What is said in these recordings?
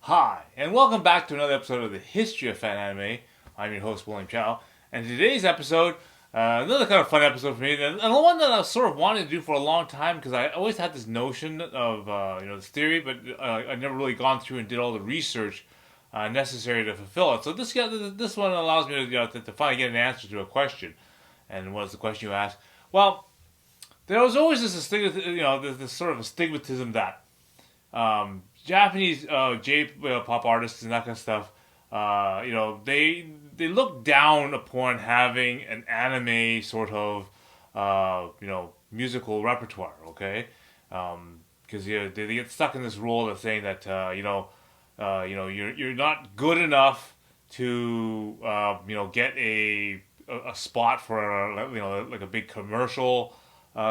Hi, and welcome back to another episode of the History of Fan Anime. I'm your host, William Chow, and today's episode, another kind of fun episode for me, and one that I sort of wanted to do for a long time because I always had this notion of this theory, but I never really gone through and did all the research necessary to fulfill it. So this one allows me to to finally get an answer to a question. And what is the question you ask? Well, there was always this sort of a stigmatism that Japanese J-pop artists and that kind of stuff, they look down upon having an anime sort of musical repertoire. Okay, because they get stuck in this role of saying that you're not good enough to get a spot for like a big commercial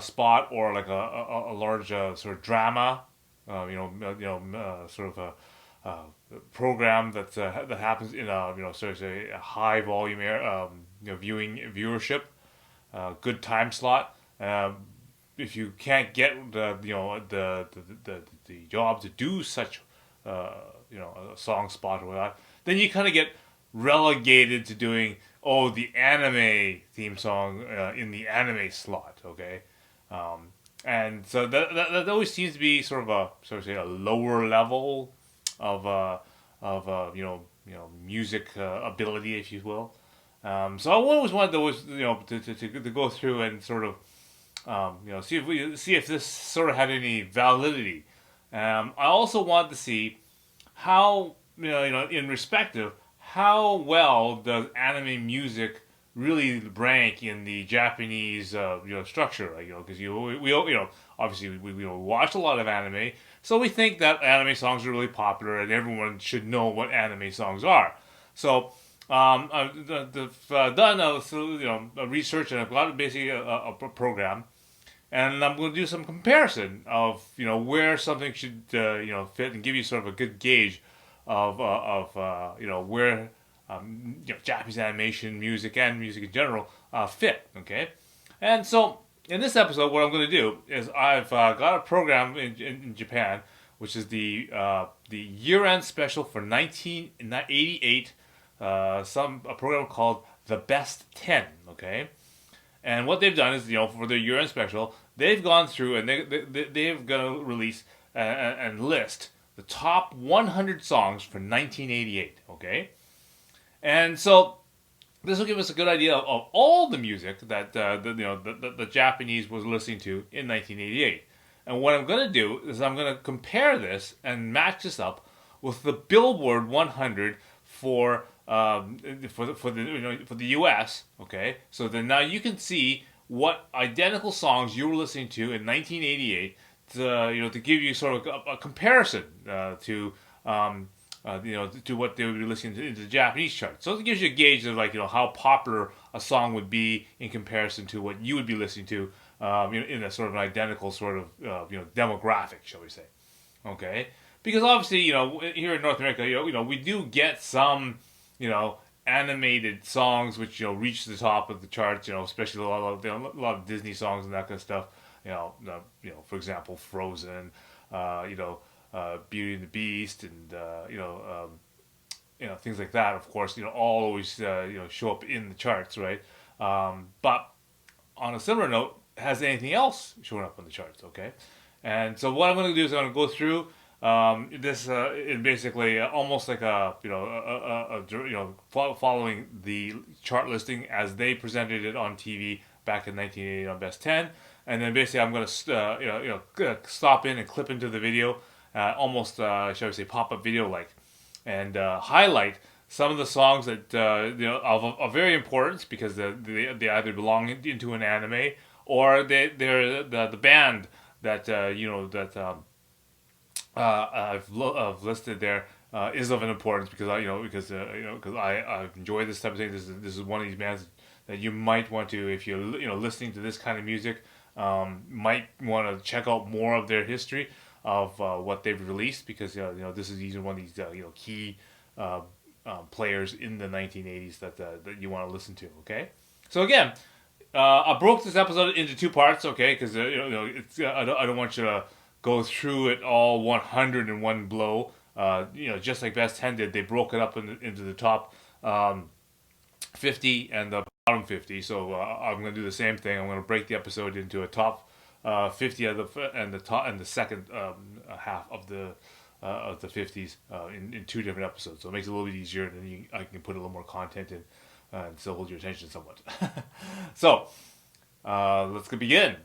spot or like a large sort of drama sort of program that happens in a sort of a high volume viewing viewership, good time slot. If you can't get the job to do such a song spot or whatnot, then you kind of get relegated to doing the anime theme song in the anime slot. Okay. And so that always seems to be sort of a lower level of music ability, if you will. So I always wanted to to go through and sort of see if this sort of had any validity. I also wanted to see how in respective how well does anime music really rank in the Japanese structure, like, because we obviously we watch a lot of anime, so we think that anime songs are really popular and everyone should know what anime songs are. So I've done a research, and I've got basically a program, and I'm going to do some comparison of where something should fit and give you sort of a good gauge of where Japanese animation, music, and music in general fit. Okay, and so in this episode, what I'm going to do is I've got a program in Japan, which is the year-end special for 1988. A program called the Best 10. Okay, and what they've done is for their year-end special, they've gone through and they've going to release and list the top 100 songs for 1988. Okay. And so this will give us a good idea of all the music that the Japanese was listening to in 1988. And what I'm going to do is I'm going to compare this and match this up with the Billboard 100 for the U.S. Okay, so then now you can see what identical songs you were listening to in 1988 to give you sort of a comparison to what they would be listening to in the Japanese chart. So it gives you a gauge of how popular a song would be in comparison to what you would be listening to in a sort of an identical sort of demographic, shall we say? Okay, because obviously here in North America we do get some animated songs which reach the top of the charts, especially a lot of Disney songs and that kind of stuff. For example, Frozen. Beauty and the Beast, and things like that. Of course, all always show up in the charts, right? But on a similar note, has anything else shown up on the charts? Okay, and so what I'm going to do is I'm going to go through this in basically almost like following the chart listing as they presented it on TV back in 1980 on Best 10, and then basically I'm going to stop in and clip into the video. Almost, shall we say, pop-up video like, and highlight some of the songs that of very importance because they either belong into an anime or they're the band that I've listed there is of an importance because I enjoy this type of thing. This is one of these bands that you might want to, if you're listening to this kind of music, might want to check out more of their history of what they've released, because this is even one of these key players in the 1980s that you want to listen to. Okay, so again, I broke this episode into two parts. Okay, because I don't want you to go through it all 100 in one blow. just like Best 10 did, they broke it up into the top 50 and the bottom 50. So I'm going to do the same thing. I'm going to break the episode into a top 50 of the second half of the 50s in two different episodes. So it makes it a little bit easier, and then I can put a little more content in and still hold your attention somewhat. So let's begin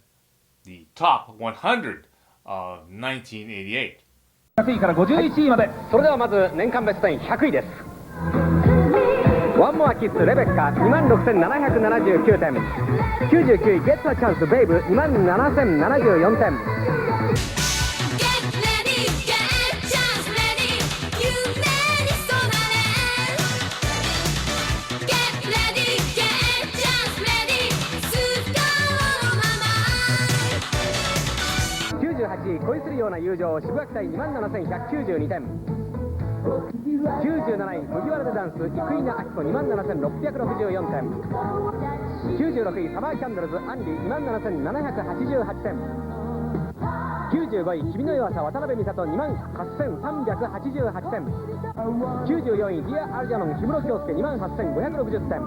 the top 100 of 1988. 100位から51位まで。それではまず年間ベスト10 100位です。ワンモアキッスレベッカ 26,779 点。99位ゲッツアチャンスベイブ 27,074 点。98位恋するような友情渋谷対 27,192 点。97位麦わらでダンス生稲晃子 27,664 点。96位サマーキャンドルズアンリ 27,788 点。95位君の弱さ渡辺美里 28,388 点。94位ディア・アルジャノン氷室京介 28,560 点。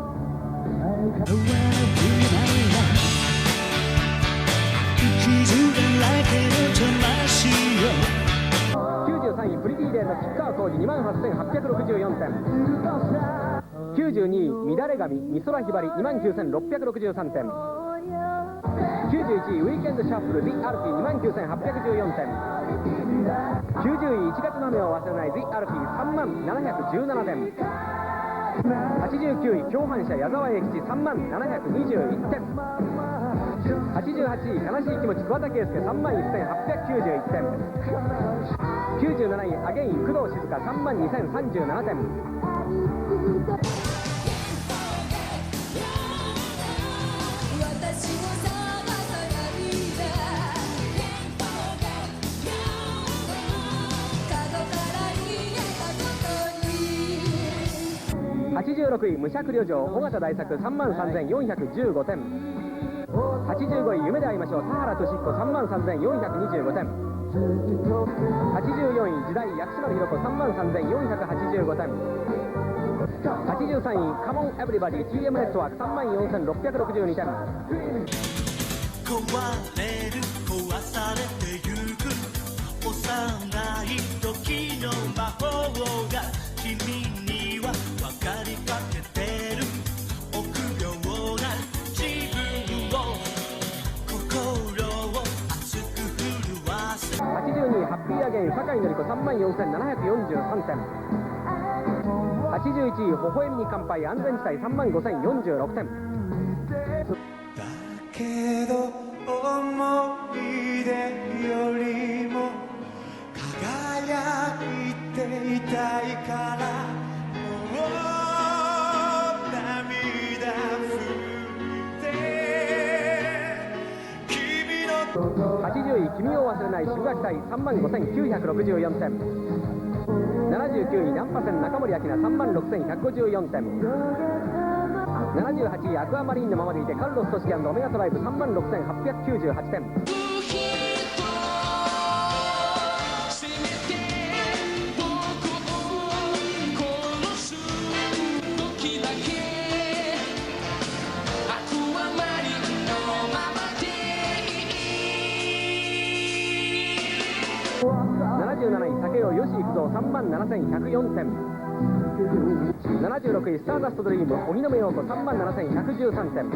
93位プリティデーの吉川晃司 28,864 点。92位乱れ髪美空ひばり 29,663 点。91位ウィーケンドシャッフル The アルフィー 29,814 点。90位1月の雨を忘れない The アルフィー 37,717 点。89位共犯者矢沢永吉 37,721 点。88位悲しい気持ち桑田佳祐 31,891 点。97位アゲイン工藤静香 32,037 点。86位無釈旅情尾形大作 33,415 点。85位夢で会いましょう田原俊彦 33,425 点。84位時代薬師丸ひろ子 33,485 点。83位カモンエブリバディ TM ネットワーク 34,662 点。壊れる壊されてゆく幼い時の魔法が君には分かりかけてる臆病な自分を心を熱く震わせ。82位ハッピーアゲイン酒井紀子 34,743 点。81位微笑みに乾杯安全地帯 35,046 点。だけど思い出よりも輝いていたいから80位君を忘れない渋谷隊 35,964 点。79位ナンパ船中森明菜 36,154 点。78位アクアマリンのままでいてカルロストシキ&オメガトライブ 36,898 点。77位竹尾吉幾三 37,104 点。76位スターダストドリーム荻野目洋子 37,113 点。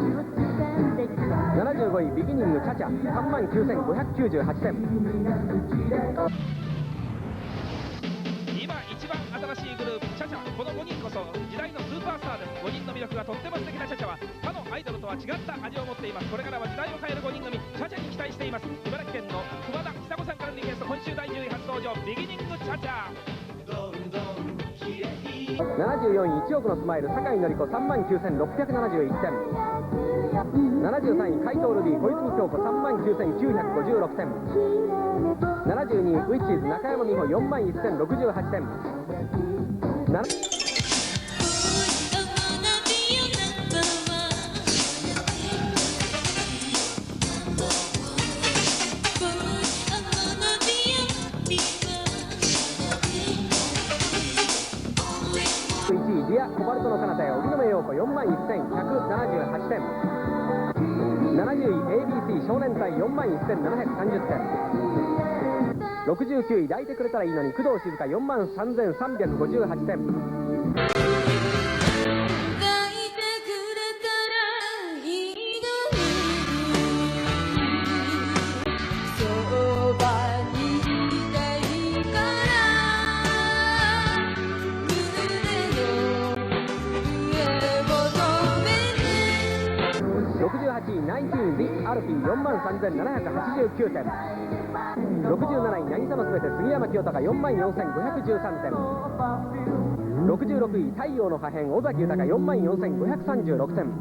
75位ビギニングチャチャ 39,598 点。今一番新しいグループチャチャ、この5人こそ時代のスーパースターです。5人の魅力がとっても素敵なチャチャは他のアイドルとは違った味を持っています。これからは時代を変える5人組チャチャに期待しています。茨城県の熊田久子さんからのリクエスト、今週第10位初登場ビギニングチャチャ。74位1億のスマイル酒井紀子 39,671 点。73位怪盗ルビー小泉京子 39,956 点。72位ウィッチーズ中山美穂 41,068 点。コバルトの彼方へ荻野目洋子41,178点。70位 ABC 少年隊41,730点。69位抱いてくれたらいいのに工藤静香43,358点。68位ナインティーン・The アルフィー43,789点。67位渚のすべて杉山清隆44,513点。66位太陽の破片尾崎豊44,536点。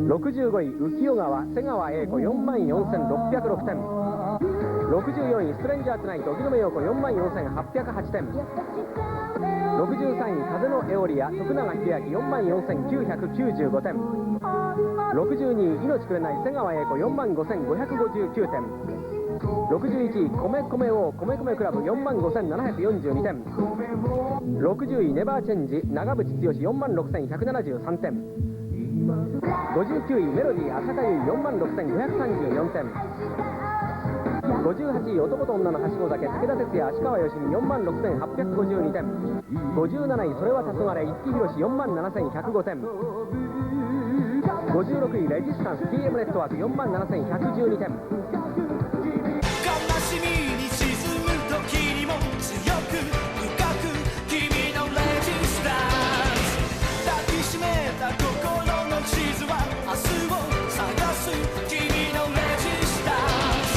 65位浮世川瀬川栄子44,606点。64位ストレンジャーツナイト荻野目洋子44,808点。63位風のエオリア徳永英明44,995点。62位命くれない瀬川栄子45,559点。61位米米王米米クラブ45,742点。60位ネバーチェンジ長渕剛46,173点。59位メロディー浅香唯46,534点。58位男と女のはしご酒武田鉄矢足川よしみ46,852点。57位それは黄昏一木ひろし47,105点。56位レジスタンス TM ネットワーク47,112点。悲しみに沈む時にも強く深く君のレジスタンス抱きしめた心の地図は明日を探す君のレジスタンス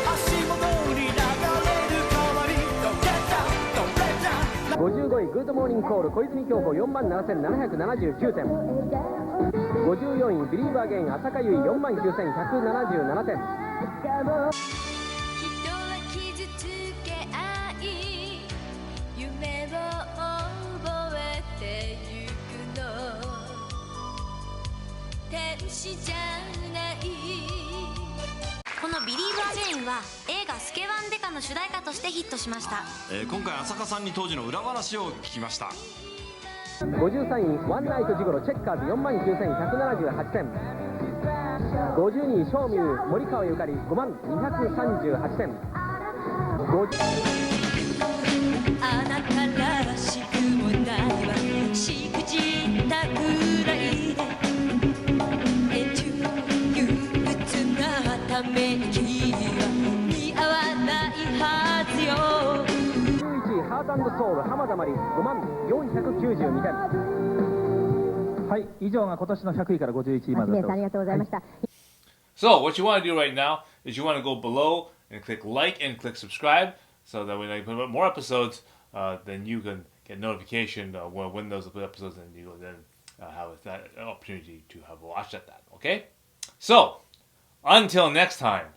足元に流れる川にどれだ55位グッドモーニングコール小泉京子47,779点。54位ビリーバーゲイン浅香唯49,177点。人は傷つけ合い夢を覚えてゆくの天使じゃないこのビリーバーゲインは映画スケワンデカの主題歌としてヒットしました。今回浅香さんに当時の裏話を聞きました。53位ワンナイトジゴロチェッカーズ49,178点。52位ショーミー森川ゆかり5238点。あなたらしくもないわしくじったくらいで憂鬱なため息は似合わないはずよ。11位ハート&ソウル浜田真理54,492点。はい、以上が今年の100位から51位までだった。ありがとうございました。So what you want to do right now is you want to go below and click like and click subscribe, so that when I put up more episodes, then you can get notification when those episodes, and you will then have that opportunity to have watched at that. Okay? So until next time,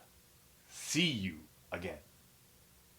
see you again.